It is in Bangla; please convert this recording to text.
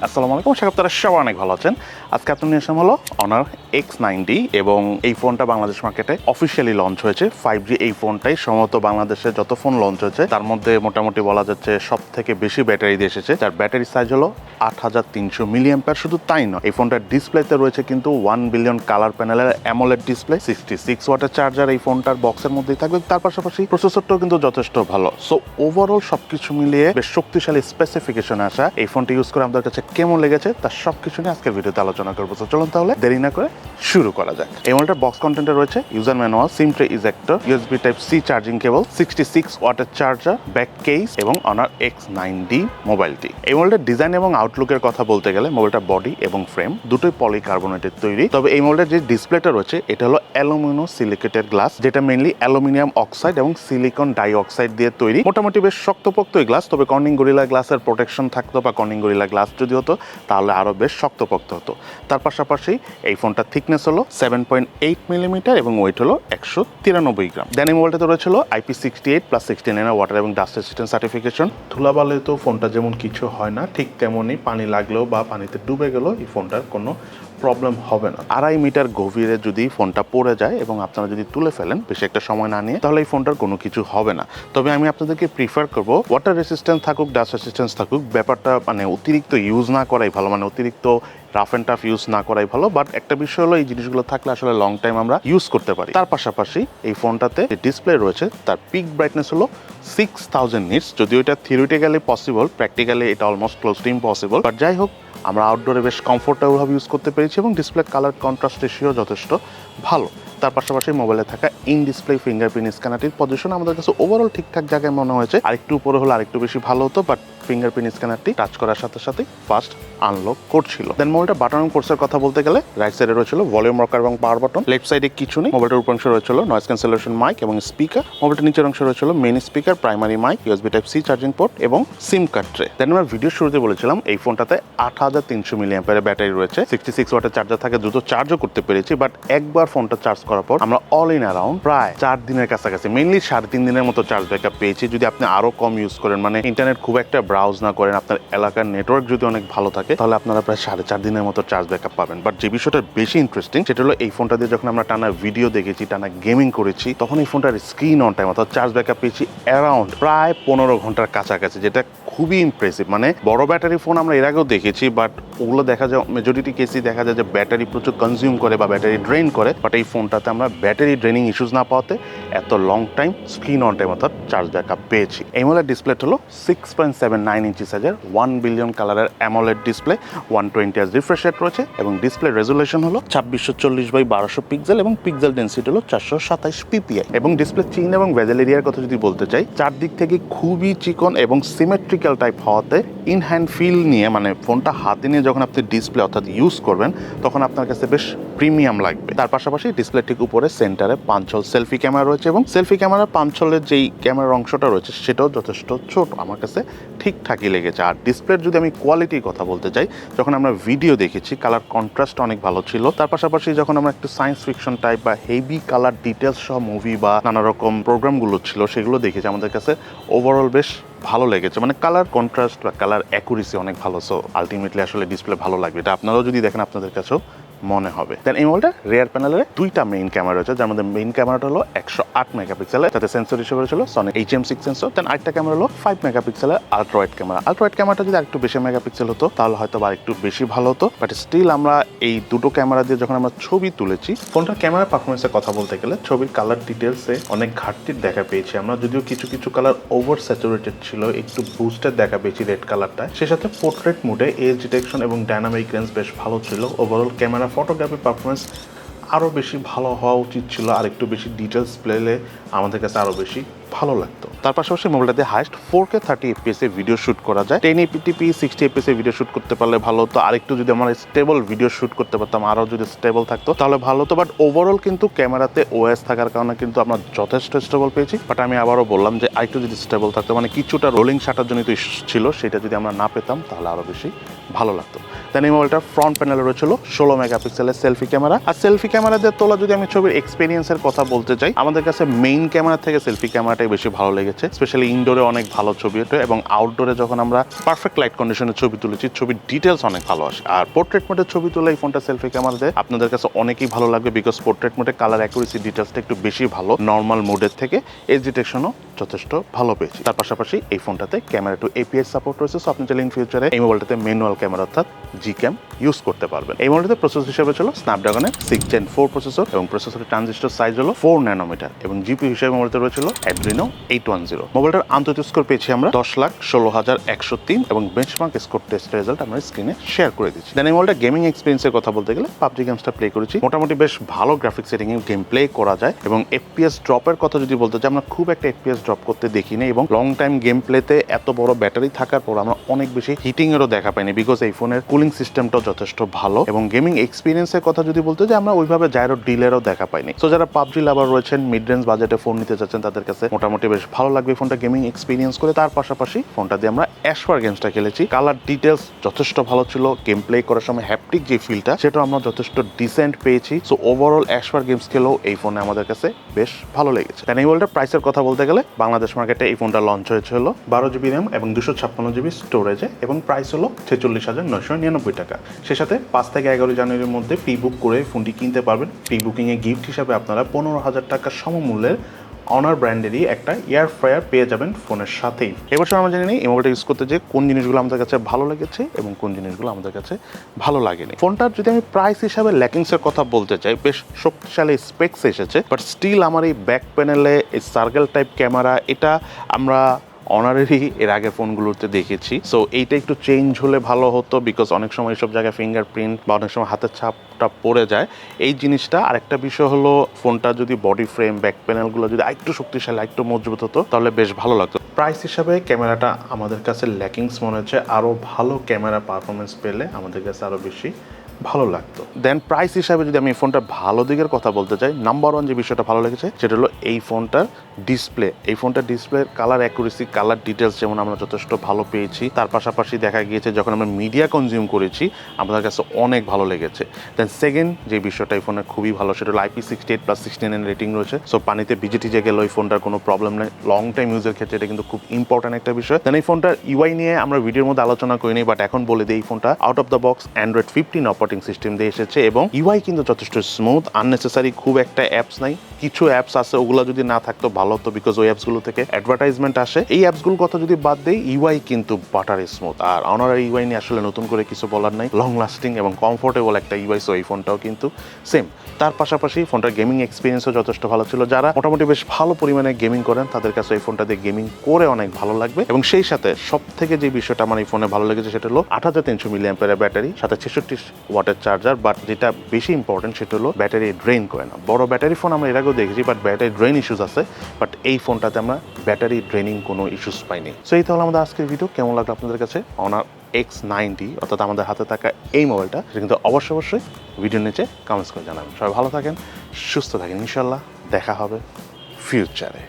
আসসালামু আলাইকুম, আশা করি আপনারা সবাই অনেক ভালো আছেন। আজকে আপনার নিয়ে আসলাম হলো Honor X9D এবং এই ফোনটা বাংলাদেশ মার্কেটে অফিসিয়ালি লঞ্চ হয়েছে। 5G এই ফোনটাই সম্ভবত বাংলাদেশে যত ফোন লঞ্চ হয়েছে তার মধ্যে মোটামুটি বলা যাচ্ছে সব থেকে বেশি ব্যাটারি দিয়ে এসেছে, যার ব্যাটারি সাইজ হলো 8300 মিলিঅ্যাম্পিয়ার। শুধু তাই নয়, এই ফোনটার ডিসপ্লেতে রয়েছে কিন্তু 1 বিলিয়ন কালার প্যানেলের অ্যামোলেড ডিসপ্লে, 66 ওয়াটের চার্জার এই ফোনটার বক্সের মধ্যেই থাকবে। তার পাশাপাশি প্রসেসরটাও কিন্তু যথেষ্ট ভালো। সো ওভারঅল সবকিছু মিলিয়ে বেশ শক্তিশালী স্পেসিফিকেশন আসা এই ফোনটি ইউজ করে আমাদের কাছে কেমন লেগেছে তার সবকিছু নিয়ে আজকের ভিডিওতে আলোচনা করবো। তো চলুন তাহলে দেরি না করে শুরু করা যাক। এই মোবাইলটার বক্স কন্টেন্টে রয়েছে user manual, SIM tray ejector, USB type C charging cable, 66 ওয়াটের চার্জার, ব্যাক কেস এবং Honor X9D মোবাইলটি। এই মোবাইলটার ডিজাইন এবং আউটলুকের কথা বলতে গেলে মোবাইলটার বডি এবং ফ্রেম দুটোই পলিকার্বনেটের তৈরি। তবে এই মোবাইলটার যে ডিসপ্লেটা রয়েছে এটা হলো অ্যালুমিনো সিলিকেটেড গ্লাস, যেটা মেইনলি অ্যালুমিনিয়াম অক্সাইড এবং সিলিকন ডাই অক্সাইড দিয়ে তৈরি। মোটামুটি বেশ শক্তপোক্ত এই গ্লাস, তবে কর্নিং গরিলা গ্লাসের প্রোটেকশন থাকতো বা কর্নিং গরিলা গ্লাস যদি হতো তাহলে আরও বেশ শক্তপোক্ত হতো। তার পাশাপাশি এই ফোনটার থিকনেস হলো 7.8 মিলিমিটার এবং ওয়েট হলো 193 গ্রাম। দেন এই মোবাইলটাতে রয়েছিল IP68+69 ওয়াটার এবং ডাস্ট রেসিস্ট্যান্ট সার্টিফিকেশন। ধুলাবালে তো ফোনটা যেমন কিছু হয় না, ঠিক তেমনই পানি লাগলেও বা পানিতে ডুবে গেলেও এই ফোনটার কোনো প্রবলেম হবে না। 2.5 মিটার গভীরে যদি ফোনটা পড়ে যায় এবং আপনারা যদি তুলে ফেলেন বেশি একটা সময় না নিয়ে, তাহলে এই ফোনটার কোনো কিছু হবে না। তবে আমি আপনাদেরকে প্রিফার করবো ওয়াটার রেসিস্ট্যান্স থাকুক, ডাস্ট রেসিস্ট্যান্স থাকুক, ব্যাপারটা মানে অতিরিক্ত ইউজ না করাই ভালো, মানে অতিরিক্ত রাফ অ্যান্ড টাফ ইউজ না করাই ভালো। বাট একটা বিষয় হলো এই জিনিসগুলো থাকলে আসলে লং টাইম আমরা ইউজ করতে পারি। তার পাশাপাশি এই ফোনটাতে যে ডিসপ্লে রয়েছে তার পিক ব্রাইটনেস হলো 6000 নিটস। যদিও এটা থিওরিটিক্যালি পসিবল, প্র্যাকটিক্যালি এটা almost close to impossible. But যাই হোক, আমরা আউটডোরে বেশ কমফোর্টেবলভাবে ইউজ করতে পেরেছি এবং ডিসপ্লে কালার কন্ট্রাস্ট রেশিও যথেষ্ট ভালো। তার পাশাপাশি মোবাইলে থাকা ইন ডিসপ্লে ফিঙ্গারপ্রিন্ট স্ক্যানারটির পজিশন আমাদের কাছে ওভারঅল ঠিকঠাক জায়গায় মনে হয়েছে। আরেকটু উপরে হলে আরেকটু বেশি ভালো হতো, বাট ফিঙ্গারপ্রিন্ট স্ক্যানারটি টাচ করার সাথে সাথে ফাস্ট আনলক করছিল। দেন মোবাইলটা বাটন এবং কোর্সের কথা বলতে গেলে রাইট সাইডে রয়েছিল ভলিউম রকার এবং পাওয়ার বাটন, লেফট সাইডে কিছু নেই। মোবাইলটার উপর অংশে রয়েছিল নয়েজ ক্যান্সেলেশন মাইক এবং স্পিকার। মোবাইলটার নিচের অংশে রয়েছিল main speaker, primary mic, USB type C charging port এবং সিম কার্ড ট্রে। দেন আমরা ভিডিও শুরুতে বলেছিলাম এই ফোনটাতে 8300 মিলিঅ্যাম্পিয়ারের ব্যাটারি রয়েছে, 66 ওয়াটের চার্জার থাকে, দ্রুত চার্জও করতে পেরেছি। বাট একবার ফোনটা চার্জ করার পর আমরা অল ইন অ্যারাউন্ড প্রায় 4 দিনের কাছাকাছি, মেইনলি 3.5 দিনের মতো চার্জ ব্যাকআপ পেয়েছি। যদি আপনি আরো কম ইউজ করেন, মানে ইন্টারনেট খুব একটা ব্রাউজ না করেন, আপনার এলাকার নেটওয়ার্ক যদি অনেক ভালো থাকে, তাহলে আপনারা প্রায় 4.5 দিনের মতো চার্জ ব্যাকআপ পাবেন। বাট যে বিষয়টা বেশি ইন্টারেস্টিং সেটা হলো এই ফোনটা দিয়ে যখন আমরা টানা ভিডিও দেখেছি, টানা গেমিং করেছি, তখন এই ফোনটার স্ক্রিন অন টাইম অর্থাৎ চার্জ ব্যাকআপ পেয়েছি অ্যারাউন্ড প্রায় 15 ঘন্টার কাছাকাছি, যেটা খুবই ইমপ্রেসিভ। মানে বড় ব্যাটারি ফোন আমরা এর আগেও দেখেছি, বাট ওগুলো দেখা যায় মেজরিটি কেসই দেখা যায় যে ব্যাটারি প্রচুর কনজিউম করে বা ব্যাটারি ড্রেন করে। বাট এই ফোনটাতে আমরা ব্যাটারি ড্রেনিং ইস্যুস না পাওয়াতে এত long time screen on time অর্থাৎ চার্জ ব্যাকআপ পেয়েছি। এমোলেড ডিসপ্লে হলো 6.79 ইঞ্চি সাইজের 1 বিলিয়ন কালারের AMOLED display, 120 hertz refresh rate রয়েছে এবং ডিসপ্লে রেজুলেশন হলো 2640x1200 পিক্সেল এবং পিক্সেল ডেন্সিটি হলো 427 পিপিআই। এবং ডিসপ্লে চিন এবং ভেজেল এরিয়ার কথা যদি বলতে চাই, চারদিক থেকে খুবই চিকন এবং সিমেট্রিক্যাল টাইপ হওয়াতে ইন হ্যান্ড ফিল নিয়ে, মানে ফোনটা হাতে নিয়ে যখন আপনি ডিসপ্লে অর্থাৎ ইউজ করবেন তখন আপনার কাছে বেশ প্রিমিয়াম লাগবে। তার পাশাপাশি ডিসপ্লে ঠিক উপরে সেন্টারে 5 হল সেলফি ক্যামেরা রয়েছে এবং সেলফি ক্যামেরা 5 হলের যেই ক্যামেরার অংশটা রয়েছে সেটাও যথেষ্ট ছোট, আমার কাছে ঠিকঠাকই লেগেছে। আর ডিসপ্লের যদি আমি কোয়ালিটির কথা বলতে চাই, যখন আমরা ভিডিও দেখেছি কালার কন্ট্রাস্ট অনেক ভালো ছিল। তার পাশাপাশি যখন আমরা একটু সায়েন্স ফিকশন টাইপ বা হেভি কালার ডিটেলস সহ মুভি বা নানা রকম প্রোগ্রামগুলো ছিল সেগুলো দেখেছি, আমাদের কাছে ওভারঅল বেশ ভালো লেগেছে। মানে কালার কন্ট্রাস্ট বা কালার অ্যাকুরেসি অনেক ভালো। সো আলটিমেটলি আসলে ডিসপ্লে ভালো লাগবে, এটা আপনারাও যদি দেখেন আপনাদের কাছেও মনে হবে। দেন এই মোবাইলটা রিয়ার প্যানেলের দুইটা মেইন ক্যামেরা রয়েছে, যার মধ্যে মেইন ক্যামেরাটা হলো 108 মেগাপিক্সেলের, তাতে সেন্সর হিসেবে ছিল সনি HM6 সেন্সর। দেন আরেকটা ক্যামেরা হলো 5 মেগাপিক্সেলের ultra wide camera. Ultra wide ক্যামেরাটা যদি আরেকটু বেশি মেগাপিক্সেল হতো তাহলে হয়তো বা একটু বেশি ভালো হতো। বাট স্টিল আমরা এই দুটো ক্যামেরা দিয়ে যখন আমরা ছবি তুলেছি, ফোনটার ক্যামেরা পারফরমেন্সের কথা বলতে গেলে ছবির কালার ডিটেলসে অনেক ঘাটতির দেখা পেয়েছি আমরা। যদিও কিছু কিছু কালার ওভার স্যাচুরেটেড ছিল, একটু বুস্টেড দেখা পেয়েছি রেড কালারটা। সে সাথে পোর্ট্রেট মোডে এজ ডিটেকশন এবং ডায়নামিক রেঞ্জ বেশ ভালো ছিল। ওভারঅল ক্যামেরা ফটোগ্রাফি পারফরমেন্স আরও বেশি ভালো হওয়া উচিত ছিল, আর একটু বেশি ডিটেলস পেলে আমাদের কাছে আরও বেশি ভালো লাগতো। তার পাশাপাশি মোবাইলটাতে হাইস্ট 4K 30 FPS এ ভিডিও শুট করা যায়, 1080p 60 FPS এ ভিডিও শুট করতে পারলে ভালো হতো। আরেকটু যদি আমরা স্টেবল ভিডিও শুট করতে পারতাম, আরও যদি স্টেবল থাকতো তাহলে ভালো হতো। বাট ওভারঅল কিন্তু ক্যামেরাতে OS থাকার কারণে কিন্তু আমরা যথেষ্ট স্টেবল পেয়েছি। বাট আমি আবারও বললাম যে আরেকটু যদি স্টেবল থাকতো, মানে কিছুটা রোলিং শাটার জনিত ছিল, সেটা যদি আমরা না পেতাম তাহলে আরও বেশি ভালো লাগতো। দেন এই মোবাইলটার ফ্রন্ট প্যানেলে রয়েছিল 16 মেগাপিক্সেলের সেলফি ক্যামেরা। আর সেলফি ক্যামেরা দিয়ে তোলা যদি আমি ছবির এক্সপিরিয়েন্সের কথা বলতে চাই, আমাদের কাছে মেইন ক্যামেরা থেকে সেলফি ক্যামেরা ক্যামেরাটাই বেশি ভালো লেগেছে। স্পেশালি ইনডোরে অনেক ভালো ছবি ওঠে এবং আউটডোরে যখন আমরা পারফেক্ট লাইট কন্ডিশনে ছবি তুলেছি, ছবির ডিটেলস অনেক ভালো আসে। আর পোর্ট্রেট মোডে ছবি তুলে এই ফোনটা সেলফি ক্যামেরা দেয় আপনাদের কাছে অনেকই ভালো লাগবে, বিকজ পোর্ট্রেট মোডে কালার অ্যাকুরেসি ডিটেলসটা একটু বেশি ভালো নর্মাল মোডের থেকে। এজ ডিটেকশনও যথেষ্ট ভালো পেয়েছি। তার পাশাপাশি এই ফোনটাতে ক্যামেরা টু এপিএস সাপোর্ট রয়েছে, সো আপনি চাইলে ইন ফিউচারে এই মোবাইলটাতে ম্যানুয়াল ক্যামেরা অর্থাৎ জি ক্যাম ইউজ করতে পারবেন। এই মোবাইলটাতে প্রসেসর হিসেবে ছিল স্ন্যাপড্রাগনের 6 Gen 4 প্রসেসর এবং প্রসেসরের ট্রানজিস্টর সাইজ হলো 4 ন্যানোমিটার এবং জিপি হিসেবে মোবাইলটা রয়েছিল অ্যাড্রিনো 810। মোবাইলটার আন্তর্জাতিক স্কোর পেয়েছি আমরা 10,16,103 এবং বেঞ্চমার্ক স্কোর টেস্ট রেজাল্ট আমরা স্ক্রিনে শেয়ার করে দিচ্ছি। দেন এই মোবাইলটা গেমিং এক্সপিরিয়েন্সের কথা বলতে গেলে পাবজি গেমসটা প্লে করেছি, মোটামুটি বেশ ভালো গ্রাফিক সেটিং এ গেম প্লে করা যায় এবং এফপিএস ড্রপের কথা যদি বলতে চাই, আমরা খুব একটা এফপিএস ড্রপ করতে দেখিনি এবং লং টাইম গেম প্লেতে এত বড় ব্যাটারি থাকার পর আমরা অনেক বেশি হিটিং এরও দেখা পাইনি, বিকজ এই ফোনের কুলিং সিস্টেমটাও যথেষ্ট ভালো এবং গেমিং এক্সপিরিয়েন্সের কথা যদি বলতে চাই, আমরা ওইভাবে জাইরো ডিলেরও দেখা পাইনি। সো যারা পাবজি লাভার রয়েছেন, মিড রেঞ্জ বাজেটে ফোন নিতে চাচ্ছেন, তাদের কাছে মোটামুটি বেশ ভালো লাগবে ফোনটা গেমিং এক্সপিরিয়েন্স করে। তার পাশাপাশি ফোনটা দিয়ে আমরা অ্যাশওয়ার গেমসটা খেলেছি, কালার ডিটেলস যথেষ্ট ভালো ছিল, গেম প্লে করার সময় হ্যাপটিক যে ফিলটা সেটা আমরা যথেষ্ট ডিসেন্ট পেয়েছি। সো ওভারঅল অ্যাশওয়ার গেমস খেলেও এই ফোনে আমাদের কাছে বেশ ভালো লেগেছে। এই মোবাইলটার প্রাইসের কথা বলতে গেলে বাংলাদেশ মার্কেটে এই ফোনটা লঞ্চ হয়েছে হলো 12 GB র্যাম এবং 256 GB স্টোরেজে এবং প্রাইস হলো 46,999 টাকা। সে সাথে 5 থেকে 11 জানুয়ারির মধ্যে প্রি বুক করে ফোনটি কিনতে পারবেন। প্রি বুকিংয়ে গিফট হিসাবে আপনারা 15,000 টাকা সমমূল্যের অনার ব্র্যান্ডেরই একটা এয়ার ফ্রায়ার পেয়ে যাবেন ফোনের সাথেই। এবছর আমরা জানি না এই মোবাইলটা ইউজ করতে যে কোন জিনিসগুলো আমাদের কাছে ভালো লেগেছে এবং কোন জিনিসগুলো আমাদের কাছে ভালো লাগেনি। ফোনটার যদি আমি প্রাইস হিসাবে ল্যাকিংসের কথা বলতে চাই, বেশ শক্তিশালী স্পেক্স এসেছে, বাট স্টিল আমার এই ব্যাক প্যানেলে এই সার্কেল টাইপ ক্যামেরা, এটা আমরা অনারেরই এর আগে ফোনগুলোতে দেখেছি। সো এইটা একটু চেঞ্জ হলে ভালো হতো, বিকজ অনেক সময় এইসব জায়গায় ফিঙ্গারপ্রিন্ট বা অনেক সময় হাতের ছাপটা পড়ে যায় এই জিনিসটা। আরেকটা বিষয় হলো ফোনটা যদি বডি ফ্রেম ব্যাক প্যানেলগুলো যদি একটু শক্তিশালী একটু মজবুত হতো তাহলে বেশ ভালো লাগতো। প্রাইস হিসাবে ক্যামেরাটা আমাদের কাছে ল্যাকিংস মনে হচ্ছে, আরও ভালো ক্যামেরা পারফরমেন্স পেলে আমাদের কাছে আরও বেশি ভালো লাগতো। দেন প্রাইস হিসাবে যদি আমি এই ফোনটার ভালো দিকের কথা বলতে চাই, নাম্বার 1 যে বিষয়টা ভালো লেগেছে সেটা হলো এই ফোনটার ডিসপ্লে। এই ফোনটার ডিসপ্লের কালার অ্যাকুরেসি, কালার ডিটেলস যেমন আমরা যথেষ্ট ভালো পেয়েছি, তার পাশাপাশি দেখা গিয়েছে যখন আমরা মিডিয়া কনজিউম করেছি আমাদের কাছে অনেক ভালো লেগেছে। দেন সেকেন্ড যে বিষয়টা এই ফোনের খুবই ভালো সেটা হলো IP68+69 রেটিং রয়েছে। সো পানিতে ভিজে টিজে গেলে ওই ফোনটার কোনো প্রবলেম নেই, লং টাইম ইউজের ক্ষেত্রে এটা কিন্তু খুব ইম্পর্টেন্ট একটা বিষয়। দেন এই ফোনটার ইউআই নিয়ে আমরা ভিডিওর মধ্যে আলোচনা করিনি, বাট এখন বলে দিই এই ফোনটা out of the box Android 15 operating system দিয়ে এসেছে এবং ইউআই কিন্তু যথেষ্ট স্মুথ, আননেসেসারি খুব একটা অ্যাপস নাই। কিছু অ্যাপস আছে ওগুলো যদি না থাকতো ভালো হতো, বিকজ ওই অ্যাপসগুলো থেকে অ্যাডভার্টাইজমেন্ট আসে। এই অ্যাপসগুলোর কথা যদি বাদ দেই, ইউআই কিন্তু বাটার স্মুথ। আর অনারের ইউআই নিয়ে আসলে নতুন করে কিছু বলার নাই, লং লাস্টিং এবং কমফোর্টেবল একটা ইউআই। সো এই ফোনটাও কিন্তু সেম। তার পাশাপাশি ফোনটার গেমিং এক্সপিরিয়েন্সও যথেষ্ট ভালো ছিল। যারা মোটামুটি বেশ ভালো পরিমাণে গেমিং করেন তাদের কাছে এই ফোনটা দিয়ে গেমিং করে অনেক ভালো লাগবে। এবং সেই সাথে সব থেকে যে বিষয়টা আমার এই ফোনে ভালো লেগেছে সেটা হলো 8,300 mAh ব্যাটারি, সাথে 66 ওয়াটের চার্জার। বাট যেটা বেশি ইম্পর্টেন্ট সেটা হলো ব্যাটারি ড্রেন করে না। বড় ব্যাটারি ফোন আমরা এর আগেও দেখেছি, বাট ব্যাটারি ড্রেন ইস্যুস আছে, বাট এই ফোনটাতে আমরা ব্যাটারি ড্রেনিং কোনো ইস্যুস পাইনি। সো এই তাহলে আমাদের আজকের ভিডিও। কেমন লাগলো আপনাদের কাছে Honor X9D অর্থাৎ আমাদের হাতে থাকা এই মোবাইলটা, সেটা কিন্তু অবশ্যই ভিডিওর নিচে কমেন্টস করে জানাবেন। সবাই ভালো থাকেন, সুস্থ থাকেন, ইনশাল্লাহ দেখা হবে ফিউচারে।